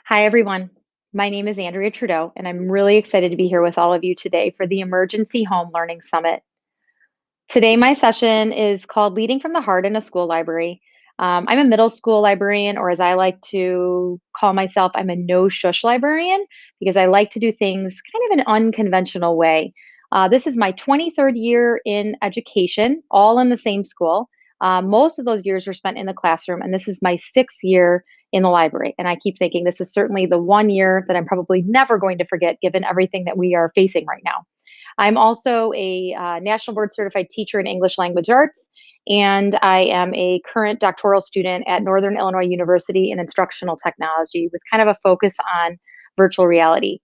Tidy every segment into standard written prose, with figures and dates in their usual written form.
Hi, everyone. My name is Andrea Trudeau, and I'm really excited to be here with all of you today for the Emergency Home Learning Summit. Today, my session is called Leading from the Heart in a School Library. I'm a middle school librarian, or as I like to call myself, I'm a no shush librarian because I like to do things kind of an unconventional way. This is my 23rd year in education, all in the same school. Most of those years were spent in the classroom, and this is my sixth year in the library. And I keep thinking this is certainly the one year that I'm probably never going to forget, given everything that we are facing right now. I'm also a National Board Certified teacher in English Language Arts, and I am a current doctoral student at Northern Illinois University in instructional technology with kind of a focus on virtual reality.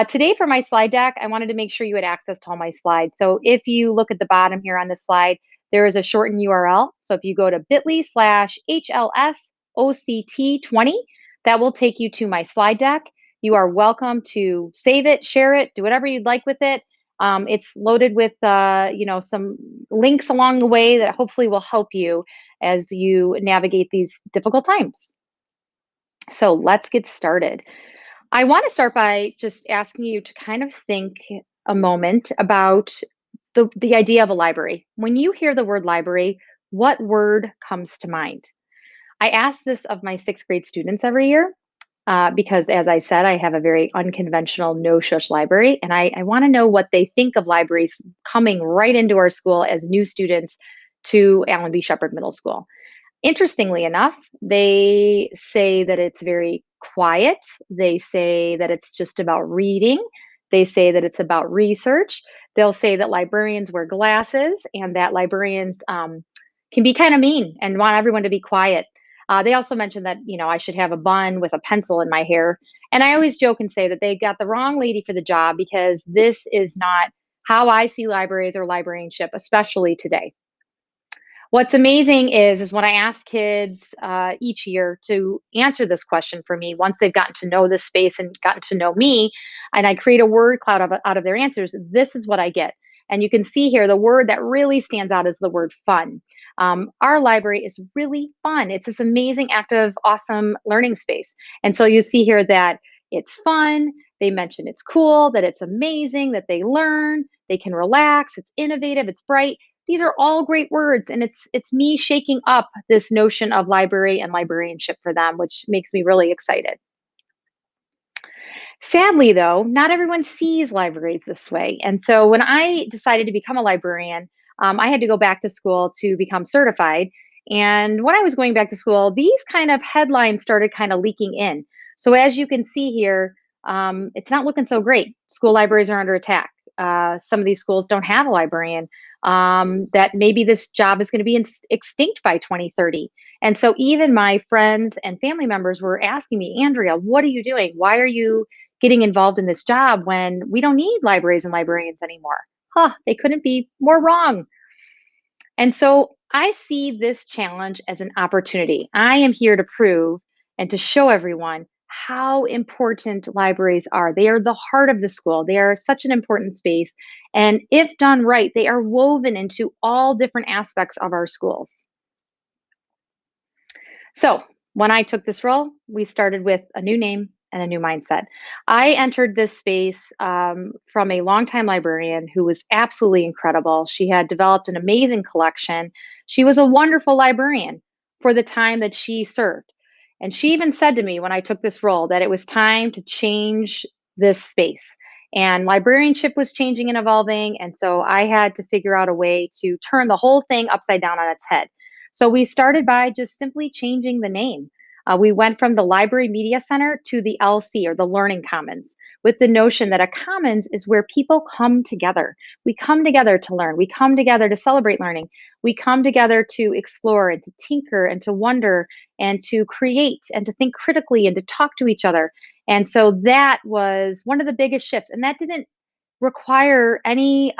Today, for my slide deck, I wanted to make sure you had access to all my slides. So if you look at the bottom here on the slide, there is a shortened URL. So if you go to bit.ly/HLSOCT20, that will take you to my slide deck. You are welcome to save it, share it, do whatever you'd like with it. It's loaded with some links along the way that hopefully will help you as you navigate these difficult times. So let's get started. I want to start by just asking you to kind of think a moment about the idea of a library. When you hear the word library, what word comes to mind? I ask this of my sixth grade students every year because, as I said, I have a very unconventional no shush library, and I want to know what they think of libraries coming right into our school as new students to Allen B. Shepherd Middle School. Interestingly enough, they say that it's very quiet. They say that it's just about reading. They say that it's about research. They'll say that librarians wear glasses and that librarians can be kind of mean and want everyone to be quiet. They also mentioned that, I should have a bun with a pencil in my hair. And I always joke and say that they got the wrong lady for the job because this is not how I see libraries or librarianship, especially today. What's amazing is when I ask kids each year to answer this question for me, once they've gotten to know this space and gotten to know me, and I create a word cloud out of their answers, this is what I get. And you can see here the word that really stands out is the word fun. Our library is really fun. It's this amazing, active, awesome learning space. And so you see here that it's fun. They mention it's cool, that it's amazing, that they learn, they can relax, it's innovative, it's bright. These are all great words, and it's me shaking up this notion of library and librarianship for them, which makes me really excited. Sadly, though, not everyone sees libraries this way. And so when I decided to become a librarian, I had to go back to school to become certified. And when I was going back to school, these kind of headlines started kind of leaking in. So as you can see here, it's not looking so great. School libraries are under attack. Some of these schools don't have a librarian. That maybe this job is going to be extinct by 2030. And so even my friends and family members were asking me, Andrea, what are you doing? Why are you getting involved in this job when we don't need libraries and librarians anymore? Huh, they couldn't be more wrong. And so I see this challenge as an opportunity. I am here to prove and to show everyone how important libraries are. They are the heart of the school. They are such an important space. And if done right, they are woven into all different aspects of our schools. So when I took this role, we started with a new name and a new mindset. I entered this space from a longtime librarian who was absolutely incredible. She had developed an amazing collection. She was a wonderful librarian for the time that she served. And she even said to me when I took this role that it was time to change this space. And librarianship was changing and evolving. And so I had to figure out a way to turn the whole thing upside down on its head. So we started by just simply changing the name. We went from the Library Media Center to the LC or the Learning Commons with the notion that a commons is where people come together. We come together to learn. We come together to celebrate learning. We come together to explore and to tinker and to wonder and to create and to think critically and to talk to each other. And so that was one of the biggest shifts. And that didn't require any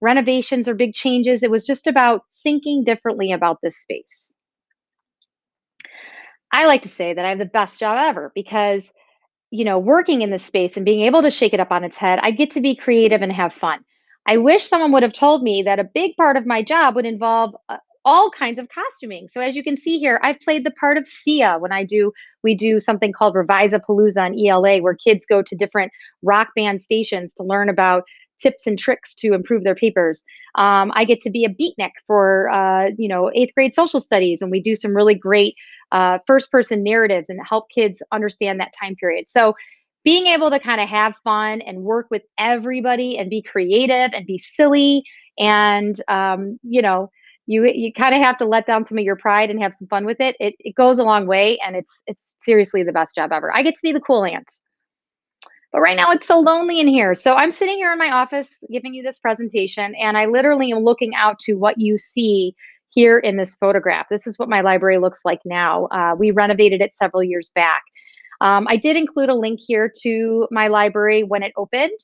renovations or big changes. It was just about thinking differently about this space. I like to say that I have the best job ever because, working in this space and being able to shake it up on its head, I get to be creative and have fun. I wish someone would have told me that a big part of my job would involve all kinds of costuming. So as you can see here, I've played the part of Sia when we do something called Revisapalooza on ELA, where kids go to different rock band stations to learn about tips and tricks to improve their papers. I get to be a beatnik for eighth grade social studies, and we do some really great first person narratives and help kids understand that time period. So being able to kind of have fun and work with everybody and be creative and be silly and you kind of have to let down some of your pride and have some fun with it. It goes a long way, and it's seriously the best job ever. I get to be the cool aunt. But right now it's so lonely in here. So I'm sitting here in my office giving you this presentation, and I literally am looking out to what you see here in this photograph. This is what my library looks like now. We renovated it several years back. I did include a link here to my library when it opened,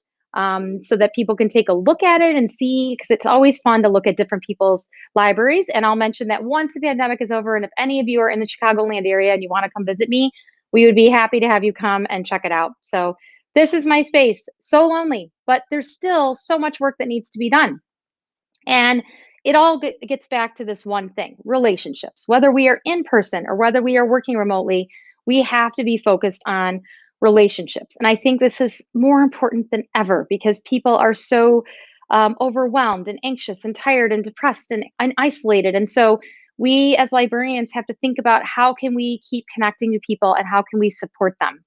so that people can take a look at it and see, because it's always fun to look at different people's libraries. And I'll mention that once the pandemic is over, and if any of you are in the Chicagoland area and you want to come visit me, we would be happy to have you come and check it out. So this is my space. So lonely, but there's still so much work that needs to be done. And it all gets back to this one thing: relationships. Whether we are in person or whether we are working remotely, we have to be focused on relationships. And I think this is more important than ever because people are so overwhelmed and anxious and tired and depressed and isolated. And so we as librarians have to think about how can we keep connecting to people and how can we support them.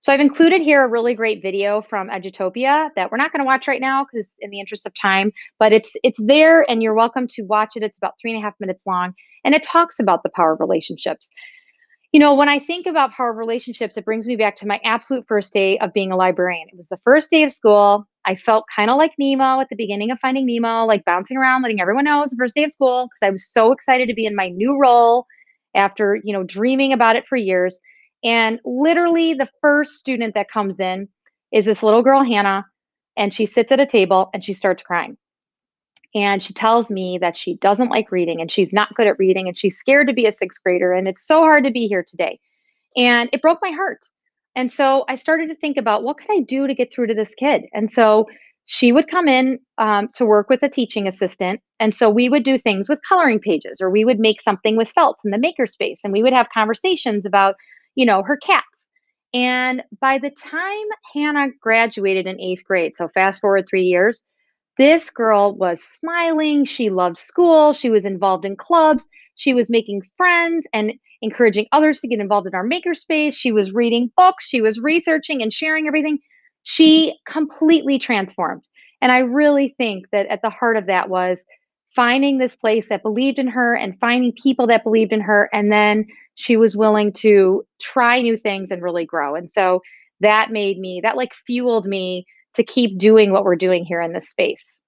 So I've included here a really great video from Edutopia that we're not going to watch right now because in the interest of time, but it's there and you're welcome to watch it. It's about 3.5 minutes long, and it talks about the power of relationships. When I think about power of relationships, it brings me back to my absolute first day of being a librarian. It was the first day of school. I felt kind of like Nemo at the beginning of Finding Nemo, like bouncing around, letting everyone know it was the first day of school because I was so excited to be in my new role after, dreaming about it for years. And literally, the first student that comes in is this little girl, Hannah, and she sits at a table and she starts crying. And she tells me that she doesn't like reading and she's not good at reading and she's scared to be a sixth grader. And it's so hard to be here today. And it broke my heart. And so I started to think about what could I do to get through to this kid? And so she would come in to work with a teaching assistant. And so we would do things with coloring pages, or we would make something with felts in the makerspace. And we would have conversations about, her cats. And by the time Hannah graduated in eighth grade, so fast forward 3 years, this girl was smiling. She loved school. She was involved in clubs. She was making friends and encouraging others to get involved in our makerspace. She was reading books. She was researching and sharing everything. She completely transformed. And I really think that at the heart of that was finding this place that believed in her and finding people that believed in her. And then she was willing to try new things and really grow. And so that like fueled me to keep doing what we're doing here in this space.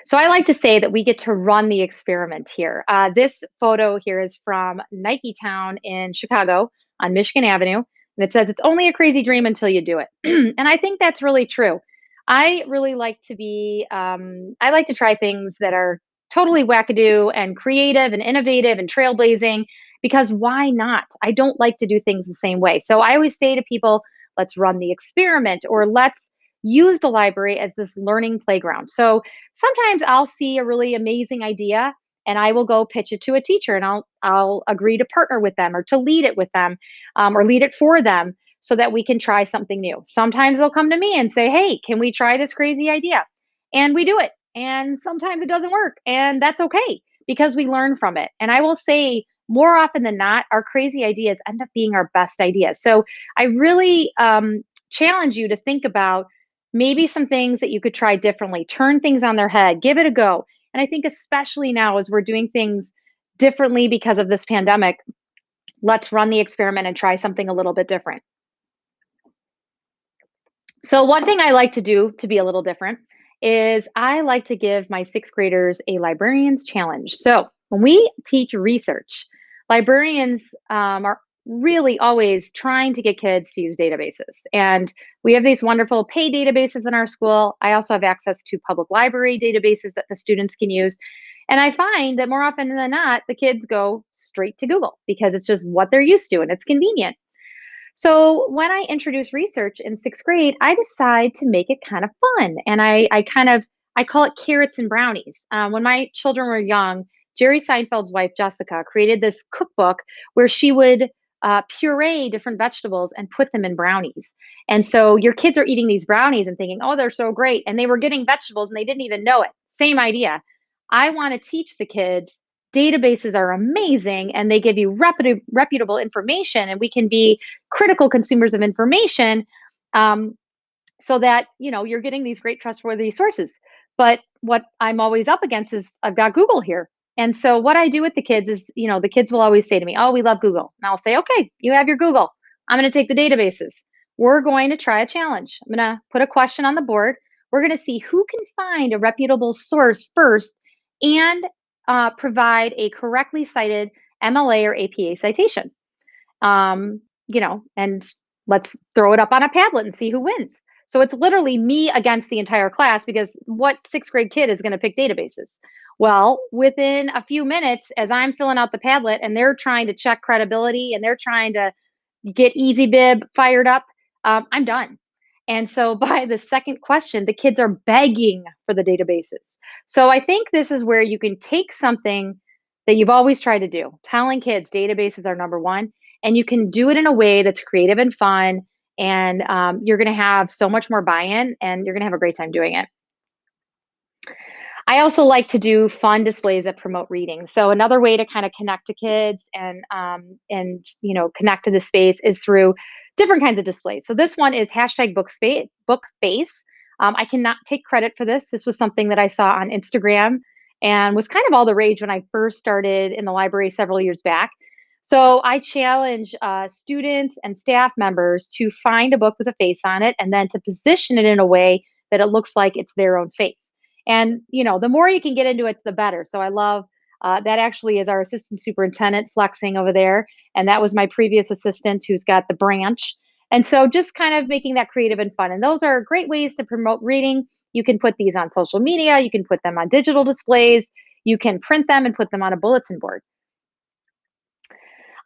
So I like to say that we get to run the experiment here. This photo here is from Nike Town in Chicago on Michigan Avenue. And it says, it's only a crazy dream until you do it. And I think that's really true. I really like to I like to try things that are totally wackadoo and creative and innovative and trailblazing, because why not? I don't like to do things the same way. So I always say to people, let's run the experiment, or let's use the library as this learning playground. So sometimes I'll see a really amazing idea and I will go pitch it to a teacher, and I'll agree to partner with them or to lead it with them, or lead it for them so that we can try something new. Sometimes they'll come to me and say, hey, can we try this crazy idea? And we do it. And sometimes it doesn't work, and that's okay because we learn from it. And I will say, more often than not, our crazy ideas end up being our best ideas. So I really challenge you to think about maybe some things that you could try differently, turn things on their head, give it a go. And I think, especially now as we're doing things differently because of this pandemic, let's run the experiment and try something a little bit different. So, one thing I like to do to be a little different is I like to give my sixth graders a librarian's challenge. So, when we teach research, librarians are really always trying to get kids to use databases. And we have these wonderful pay databases in our school. I also have access to public library databases that the students can use. And I find that more often than not, the kids go straight to Google because it's just what they're used to and it's convenient. So when I introduce research in sixth grade, I decide to make it kind of fun. And I I call it carrots and brownies. When my children were young, Jerry Seinfeld's wife, Jessica, created this cookbook where she would puree different vegetables and put them in brownies. And so your kids are eating these brownies and thinking, oh, they're so great. And they were getting vegetables and they didn't even know it. Same idea. I want to teach the kids databases are amazing and they give you reputable information, and we can be critical consumers of information. Um, so that you're getting these great trustworthy sources. But what I'm always up against is I've got Google here. And so what I do with the kids is, the kids will always say to me, oh, we love Google. And I'll say, okay, you have your Google. I'm going to take the databases. We're going to try a challenge. I'm going to put a question on the board. We're going to see who can find a reputable source first and provide a correctly cited MLA or APA citation. And let's throw it up on a Padlet and see who wins. So it's literally me against the entire class, because what sixth grade kid is going to pick databases? Well, within a few minutes, as I'm filling out the Padlet and they're trying to check credibility and they're trying to get Easy Bib fired up, I'm done. And so by the second question, the kids are begging for the databases. So I think this is where you can take something that you've always tried to do, telling kids databases are number one, and you can do it in a way that's creative and fun. And you're going to have so much more buy-in, and you're going to have a great time doing it. I also like to do fun displays that promote reading. So another way to kind of connect to kids and connect to the space is through different kinds of displays. So this one is hashtag bookface. I cannot take credit for this. This was something that I saw on Instagram and was kind of all the rage when I first started in the library several years back. So I challenge students and staff members to find a book with a face on it and then to position it in a way that it looks like it's their own face. And, the more you can get into it, the better. So I love that actually is our assistant superintendent flexing over there. And that was my previous assistant who's got the branch. And so just kind of making that creative and fun. And those are great ways to promote reading. You can put these on social media, you can put them on digital displays, you can print them and put them on a bulletin board.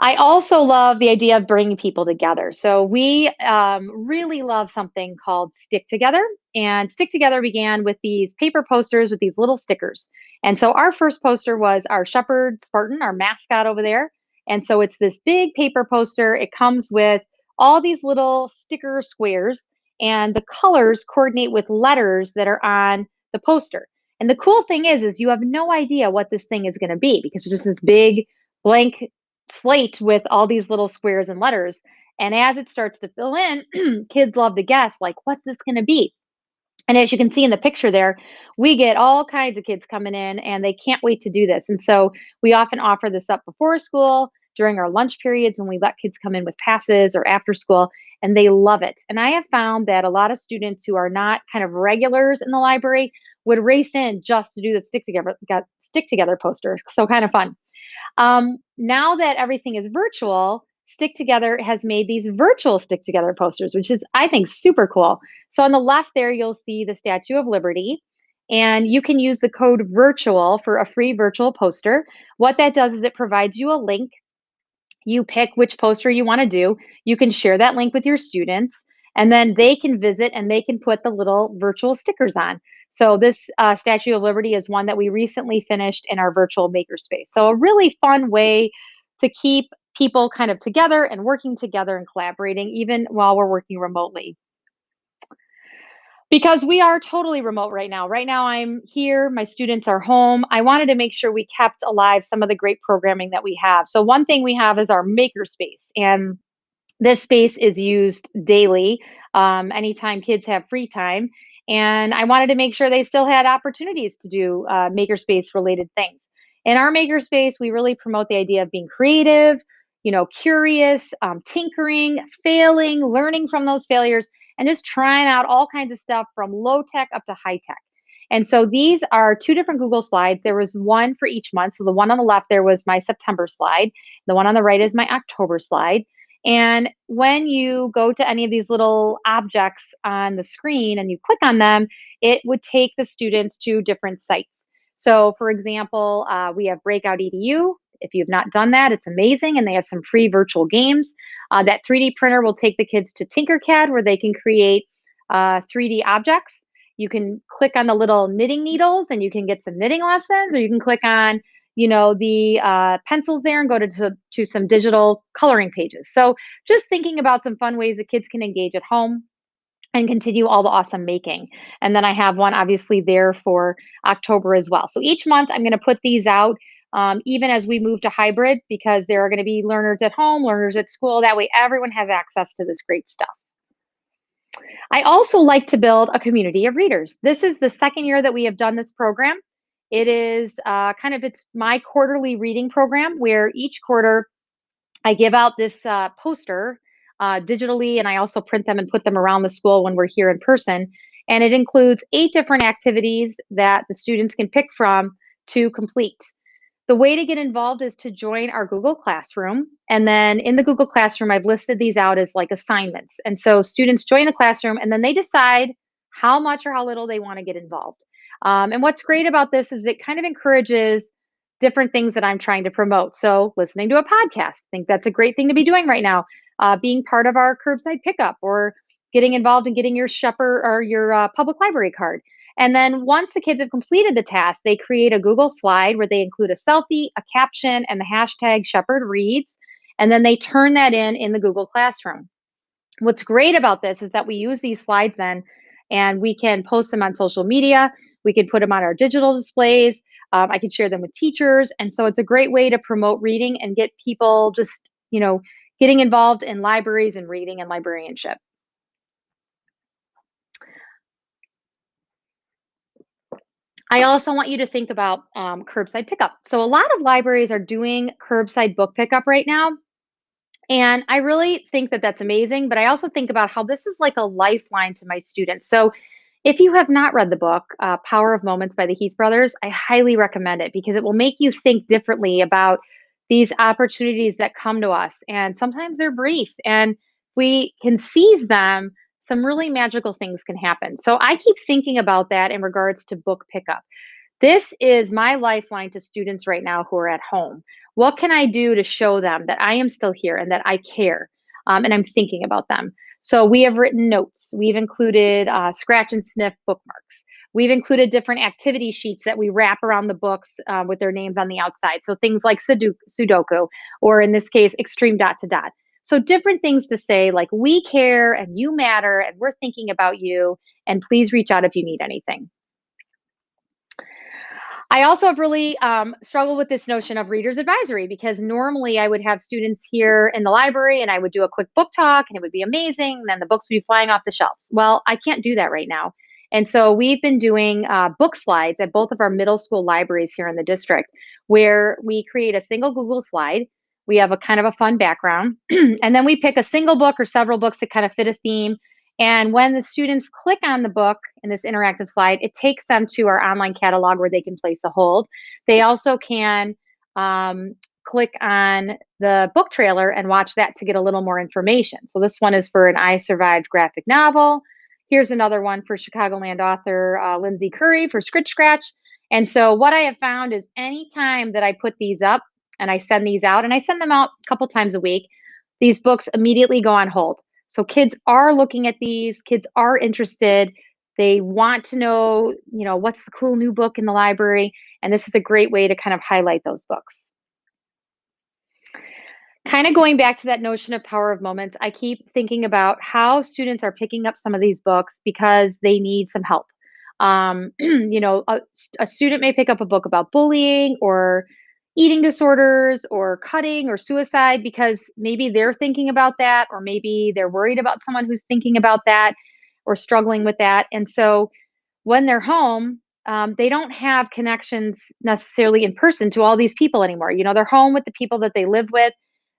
I also love the idea of bringing people together. So we really love something called Stick Together. And Stick Together began with these paper posters with these little stickers. And so our first poster was our Shepherd Spartan, our mascot over there. And so it's this big paper poster. It comes with all these little sticker squares, and the colors coordinate with letters that are on the poster. And the cool thing is you have no idea what this thing is going to be, because it's just this big blank slate with all these little squares and letters. And as it starts to fill in, kids love to guess, like, what's this going to be? And as you can see in the picture there, we get all kinds of kids coming in and they can't wait to do this. And so we often offer this up before school, during our lunch periods, when we let kids come in with passes, or after school, and they love it. And I have found that a lot of students who are not kind of regulars in the library would race in just to do the stick together poster. So kind of fun. Now that everything is virtual, Stick Together has made these virtual Stick Together posters, which is, I think, super cool. So on the left there, you'll see the Statue of Liberty, and you can use the code virtual for a free virtual poster. What that does is it provides you a link. You pick which poster you want to do. You can share that link with your students, and then they can visit and they can put the little virtual stickers on. So this Statue of Liberty is one that we recently finished in our virtual makerspace. So a really fun way to keep people kind of together and working together and collaborating, even while we're working remotely. Because we are totally remote right now. Right now, I'm here, my students are home. I wanted to make sure we kept alive some of the great programming that we have. So, one thing we have is our makerspace, and this space is used daily, anytime kids have free time. And I wanted to make sure they still had opportunities to do makerspace related things. In our makerspace, we really promote the idea of being creative, curious, tinkering, failing, learning from those failures, and just trying out all kinds of stuff from low tech up to high tech. And so these are two different Google slides. There was one for each month. So the one on the left there was my September slide. The one on the right is my October slide. And when you go to any of these little objects on the screen and you click on them, it would take the students to different sites. So, for example, we have Breakout EDU. If you've not done that, it's amazing. And they have some free virtual games. That 3D printer will take the kids to Tinkercad, where they can create 3D objects. You can click on the little knitting needles and you can get some knitting lessons, or you can click on, the pencils there and go to some digital coloring pages. So just thinking about some fun ways that kids can engage at home and continue all the awesome making. And then I have one obviously there for October as well. So each month I'm going to put these out, even as we move to hybrid, because there are going to be learners at home, learners at school. That way, everyone has access to this great stuff. I also like to build a community of readers. This is the second year that we have done this program. It is it's my quarterly reading program where each quarter I give out this poster digitally, and I also print them and put them around the school when we're here in person. And it includes 8 different activities that the students can pick from to complete. The way to get involved is to join our Google Classroom. And then in the Google Classroom, I've listed these out as like assignments. And so students join the classroom and then they decide how much or how little they want to get involved. And what's great about this is it kind of encourages different things that I'm trying to promote. So, listening to a podcast, I think that's a great thing to be doing right now. Being part of our curbside pickup, or getting involved in getting your shepherd or your public library card. And then once the kids have completed the task, they create a Google slide where they include a selfie, a caption, and the hashtag Shepherd Reads. And then they turn that in the Google Classroom. What's great about this is that we use these slides then, and we can post them on social media. We can put them on our digital displays. I can share them with teachers. And so it's a great way to promote reading and get people just, getting involved in libraries and reading and librarianship. I also want you to think about curbside pickup. So, a lot of libraries are doing curbside book pickup right now. And I really think that that's amazing. But I also think about how this is like a lifeline to my students. So, if you have not read the book, Power of Moments by the Heath Brothers, I highly recommend it because it will make you think differently about these opportunities that come to us. And sometimes they're brief. And we can seize them, some really magical things can happen. So I keep thinking about that in regards to book pickup. This is my lifeline to students right now who are at home. What can I do to show them that I am still here and that I care, and I'm thinking about them? So we have written notes. We've included scratch and sniff bookmarks. We've included different activity sheets that we wrap around the books with their names on the outside. So things like Sudoku, or in this case, extreme dot to dot. So different things to say like, we care and you matter and we're thinking about you, and please reach out if you need anything. I also have really struggled with this notion of reader's advisory, because normally I would have students here in the library and I would do a quick book talk and it would be amazing. And then the books would be flying off the shelves. Well, I can't do that right now. And so we've been doing book slides at both of our middle school libraries here in the district, where we create a single Google slide. We have a kind of a fun background, and then we pick a single book or several books that kind of fit a theme. And when the students click on the book in this interactive slide, it takes them to our online catalog where they can place a hold. They also can click on the book trailer and watch that to get a little more information. So this one is for an I Survived graphic novel. Here's another one for Chicagoland author Lindsay Curry for Scritch Scratch. And so what I have found is anytime that I put these up and I send these out, and I send them out a couple times a week, these books immediately go on hold. So kids are looking at these, kids are interested. They want to know, what's the cool new book in the library, and this is a great way to kind of highlight those books. Kind of going back to that notion of power of moments, I keep thinking about how students are picking up some of these books because they need some help. A student may pick up a book about bullying or eating disorders or cutting or suicide because maybe they're thinking about that, or maybe they're worried about someone who's thinking about that or struggling with that. And so when they're home, they don't have connections necessarily in person to all these people anymore. They're home with the people that they live with.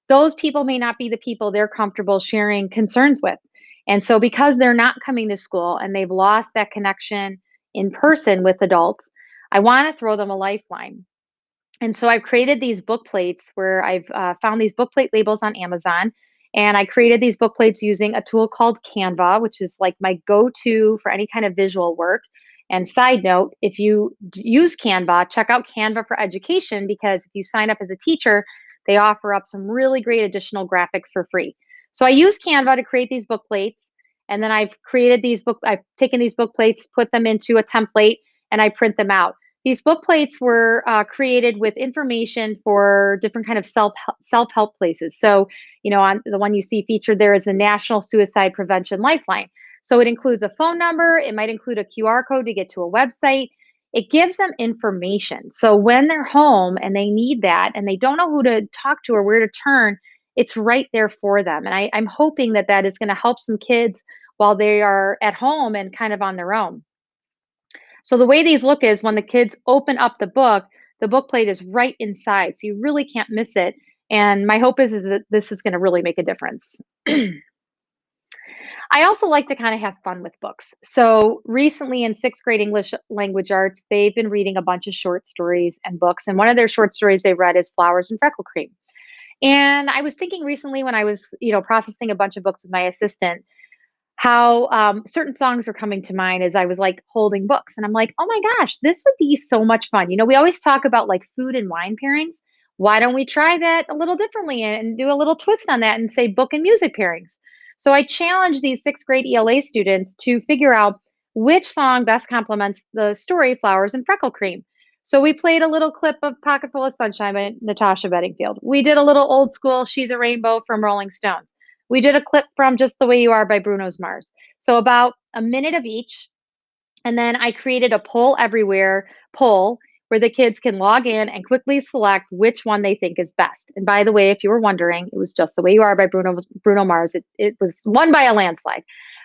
Those people may not be the people they're comfortable sharing concerns with. And so, because they're not coming to school and they've lost that connection in person with adults, I want to throw them a lifeline. And so I've created these book plates where I've found these book plate labels on Amazon. And I created these book plates using a tool called Canva, which is like my go to for any kind of visual work. And side note, if you use Canva, check out Canva for Education, because if you sign up as a teacher, they offer up some really great additional graphics for free. So I use Canva to create these book plates. And then I've taken these book plates, put them into a template, and I print them out. These book plates were created with information for different kind of self-help places. So, on the one you see featured there is the National Suicide Prevention Lifeline. So it includes a phone number, it might include a QR code to get to a website. It gives them information. So when they're home and they need that and they don't know who to talk to or where to turn, it's right there for them. And I'm hoping that that is going to help some kids while they are at home and kind of on their own. So the way these look is when the kids open up the book plate is right inside. So you really can't miss it. And my hope is that this is going to really make a difference. I also like to kind of have fun with books. So recently in sixth grade English language arts, they've been reading a bunch of short stories and books. And one of their short stories they read is Flowers and Freckle Cream. And I was thinking recently when I was, processing a bunch of books with my assistant, how certain songs were coming to mind as I was like holding books. And I'm like, oh my gosh, this would be so much fun. We always talk about like food and wine pairings. Why don't we try that a little differently and do a little twist on that and say book and music pairings? So I challenged these sixth grade ELA students to figure out which song best complements the story Flowers and Freckle Cream. So we played a little clip of Pocket Full of Sunshine by Natasha Bedingfield. We did a little old school She's a Rainbow from Rolling Stones. We did a clip from Just the Way You Are by Bruno's Mars. So about a minute of each. And then I created a poll everywhere poll where the kids can log in and quickly select which one they think is best. And by the way, if you were wondering, it was Just the Way You Are by Bruno Mars. It was won by a landslide.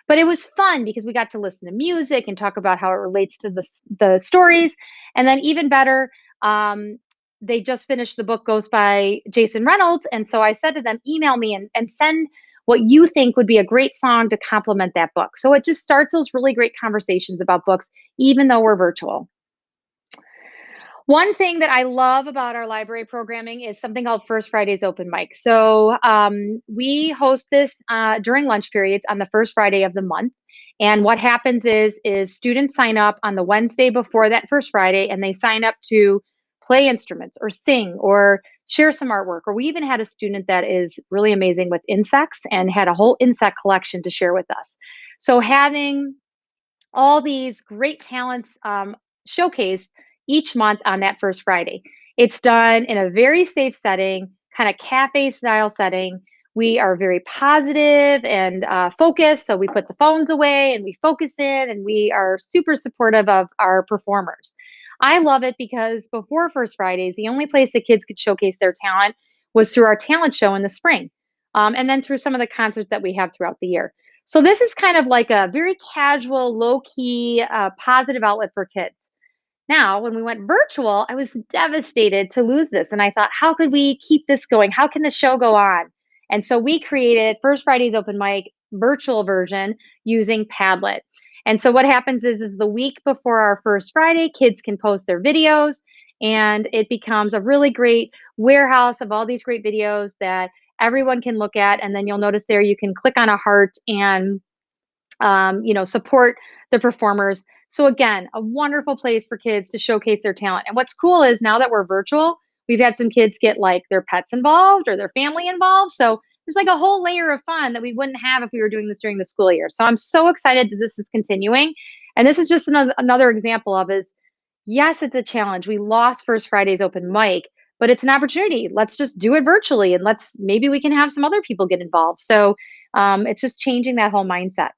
But it was fun because we got to listen to music and talk about how it relates to the stories. And then even better, they just finished the book Ghost by Jason Reynolds. And so I said to them, email me and send what you think would be a great song to complement that book. So it just starts those really great conversations about books, even though we're virtual. One thing that I love about our library programming is something called First Fridays Open Mic. So we host this during lunch periods on the first Friday of the month. And what happens is students sign up on the Wednesday before that first Friday, and they sign up to play instruments or sing or share some artwork. Or we even had a student that is really amazing with insects and had a whole insect collection to share with us. So having all these great talents showcased each month on that first Friday. It's done in a very safe setting, kind of cafe style setting. We are very positive and focused. So we put the phones away and we focus in and we are super supportive of our performers. I love it because before First Fridays, the only place that kids could showcase their talent was through our talent show in the spring. And then through some of the concerts that we have throughout the year. So this is kind of like a very casual, low key, positive outlet for kids. Now, when we went virtual, I was devastated to lose this. And I thought, how could we keep this going? How can the show go on? And so we created First Friday's Open Mic virtual version using Padlet. And so what happens is the week before our first Friday, kids can post their videos and it becomes a really great warehouse of all these great videos that everyone can look at. And then you'll notice there you can click on a heart and support the performers. So again, a wonderful place for kids to showcase their talent. And what's cool is now that we're virtual, we've had some kids get like their pets involved or their family involved. So there's like a whole layer of fun that we wouldn't have if we were doing this during the school year. So I'm so excited that this is continuing. And this is just another example of is, yes, it's a challenge. We lost First Friday's Open Mic, but it's an opportunity. Let's just do it virtually and maybe we can have some other people get involved. So it's just changing that whole mindset.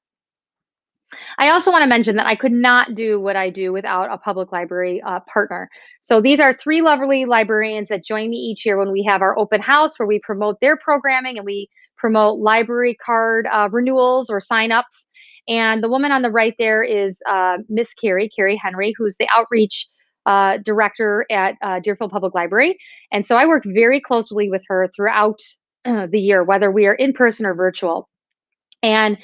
I also want to mention that I could not do what I do without a public library partner. So these are three lovely librarians that join me each year when we have our open house where we promote their programming and we promote library card renewals or signups. And the woman on the right there is Miss Carrie Henry, who's the outreach director at Deerfield Public Library. And so I work very closely with her throughout the year, whether we are in person or virtual. And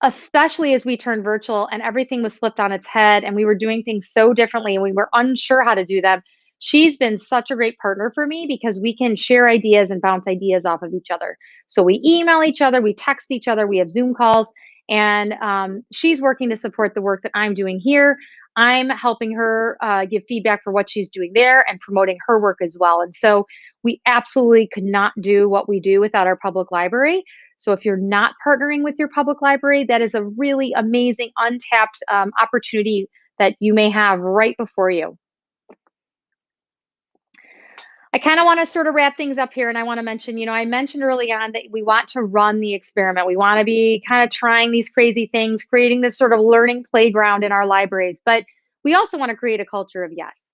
especially as we turned virtual and everything was flipped on its head and we were doing things so differently and we were unsure how to do them. She's been such a great partner for me because we can share ideas and bounce ideas off of each other. So we email each other, we text each other, we have Zoom calls, and she's working to support the work that I'm doing here. I'm helping her give feedback for what she's doing there and promoting her work as well. And so we absolutely could not do what we do without our public library. So if you're not partnering with your public library, that is a really amazing untapped opportunity that you may have right before you. I kind of want to sort of wrap things up here, and I want to mention, I mentioned early on that we want to run the experiment. We want to be kind of trying these crazy things, creating this sort of learning playground in our libraries, but we also want to create a culture of yes.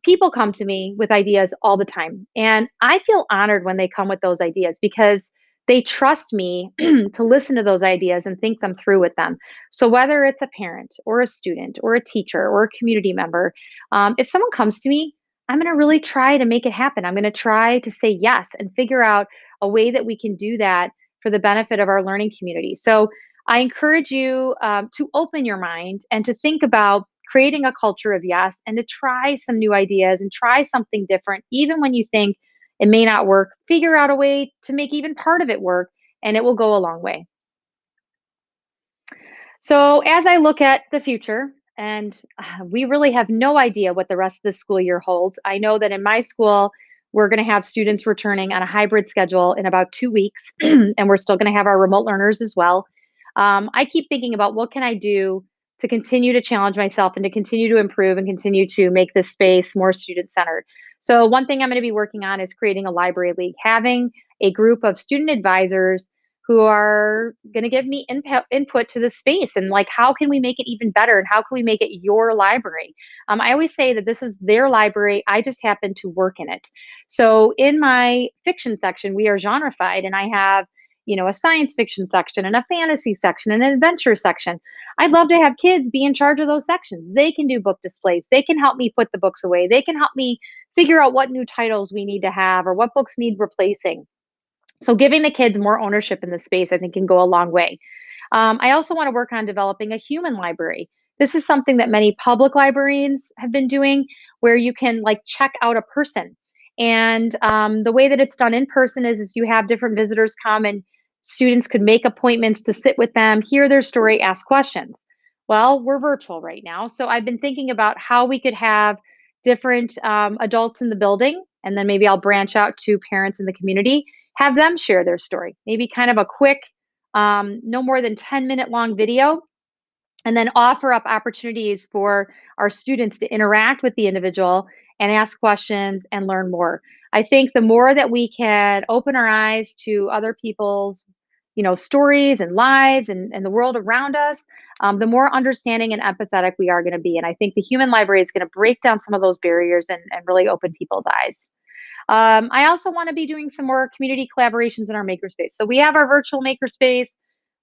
People come to me with ideas all the time, and I feel honored when they come with those ideas because they trust me to listen to those ideas and think them through with them. So, whether it's a parent or a student or a teacher or a community member, if someone comes to me, I'm going to really try to make it happen. I'm going to try to say yes and figure out a way that we can do that for the benefit of our learning community. So I encourage you to open your mind and to think about creating a culture of yes and to try some new ideas and try something different, even when you think it may not work. Figure out a way to make even part of it work, and it will go a long way. So, as I look at the future, and we really have no idea what the rest of the school year holds. I know that in my school, we're going to have students returning on a hybrid schedule in about 2 weeks, and we're still going to have our remote learners as well. I keep thinking about what can I do to continue to challenge myself and to continue to improve and continue to make this space more student centered. So, one thing I'm going to be working on is creating a library league, having a group of student advisors who are going to give me input to the space and like how can we make it even better and how can we make it your library. I always say that this is their library, I just happen to work in it. So in my fiction section we are genrefied, and I have a science fiction section and a fantasy section and an adventure section. I'd love to have kids be in charge of those sections. They can do book displays, they can help me put the books away, they can help me figure out what new titles we need to have or what books need replacing. So giving the kids more ownership in the space, I think, can go a long way. I also want to work on developing a human library. This is something that many public librarians have been doing, where you can like check out a person. And the way that it's done in person is you have different visitors come, and students could make appointments to sit with them, hear their story, ask questions. Well, we're virtual right now. So I've been thinking about how we could have different adults in the building, and then maybe I'll branch out to parents in the community, have them share their story, maybe kind of a quick, no more than 10-minute long video, and then offer up opportunities for our students to interact with the individual and ask questions and learn more. I think the more that we can open our eyes to other people's stories and lives and the world around us, the more understanding and empathetic we are going to be. And I think the human library is going to break down some of those barriers and really open people's eyes. I also want to be doing some more community collaborations in our makerspace. So we have our virtual makerspace.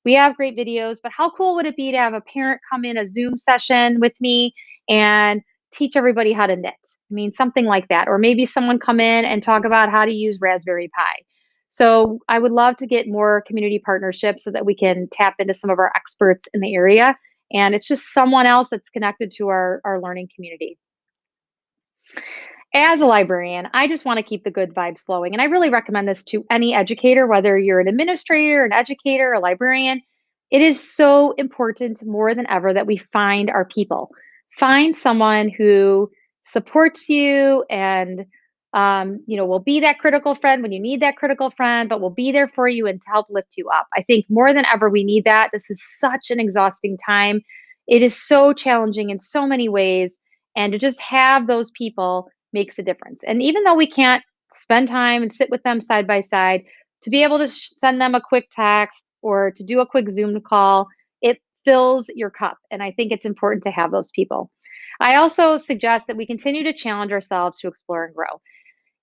We have great videos, but how cool would it be to have a parent come in a Zoom session with me and teach everybody how to knit? I mean, something like that. Or maybe someone come in and talk about how to use Raspberry Pi. So I would love to get more community partnerships so that we can tap into some of our experts in the area. And it's just someone else that's connected to our learning community. As a librarian, I just want to keep the good vibes flowing. And I really recommend this to any educator, whether you're an administrator, an educator, a librarian. It is so important more than ever that we find our people. Find someone who supports you and will be that critical friend when you need that critical friend, but will be there for you and to help lift you up. I think more than ever we need that. This is such an exhausting time. It is so challenging in so many ways. And to just have those people makes a difference. And even though we can't spend time and sit with them side by side, to be able to send them a quick text or to do a quick Zoom call, it fills your cup. And I think it's important to have those people. I also suggest that we continue to challenge ourselves to explore and grow.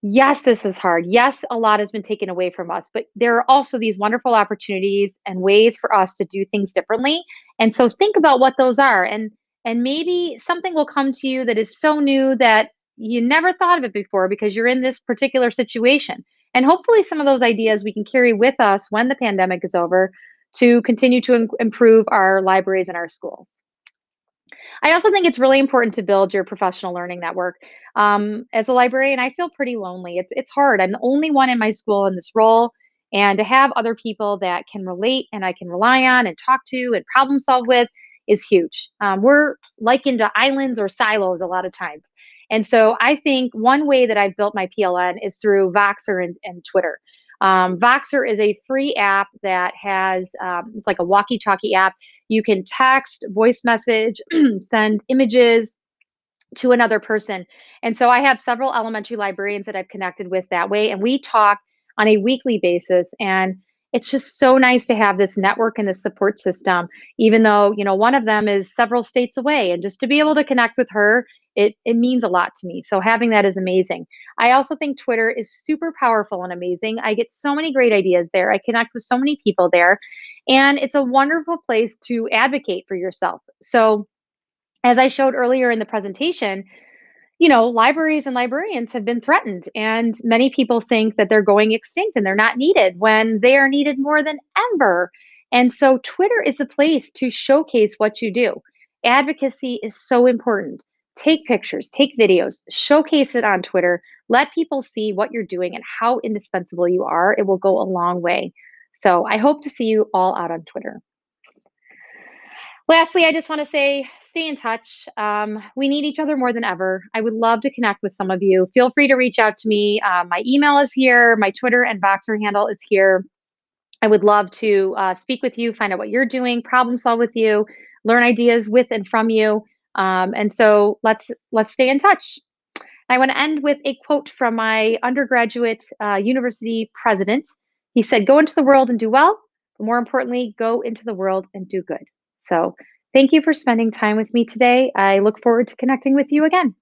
Yes, this is hard. Yes, a lot has been taken away from us, but there are also these wonderful opportunities and ways for us to do things differently. And so think about what those are, and maybe something will come to you that is so new that you never thought of it before because you're in this particular situation. And hopefully some of those ideas we can carry with us when the pandemic is over to continue to improve our libraries and our schools. I also think it's really important to build your professional learning network. As a librarian, I feel pretty lonely. It's hard. I'm the only one in my school in this role, and to have other people that can relate and I can rely on and talk to and problem solve with, is huge. We're likened to islands or silos a lot of times. And so I think one way that I've built my PLN is through Voxer and Twitter. Voxer is a free app that has, it's like a walkie talkie app. You can text, voice message, send images to another person. And so I have several elementary librarians that I've connected with that way, and we talk on a weekly basis. And it's just so nice to have this network and this support system, even though, one of them is several states away. And just to be able to connect with her, it means a lot to me. So having that is amazing. I also think Twitter is super powerful and amazing. I get so many great ideas there. I connect with so many people there. And it's a wonderful place to advocate for yourself. So as I showed earlier in the presentation, libraries and librarians have been threatened, and many people think that they're going extinct and they're not needed when they are needed more than ever. And so, Twitter is a place to showcase what you do. Advocacy is so important. Take pictures, take videos, showcase it on Twitter. Let people see what you're doing and how indispensable you are. It will go a long way. So, I hope to see you all out on Twitter. Lastly, I just want to say stay in touch. We need each other more than ever. I would love to connect with some of you. Feel free to reach out to me. My email is here, my Twitter and Voxer handle is here. I would love to speak with you, find out what you're doing, problem solve with you, learn ideas with and from you. And so let's stay in touch. I want to end with a quote from my undergraduate university president. He said, "Go into the world and do well, but more importantly, go into the world and do good." So thank you for spending time with me today. I look forward to connecting with you again.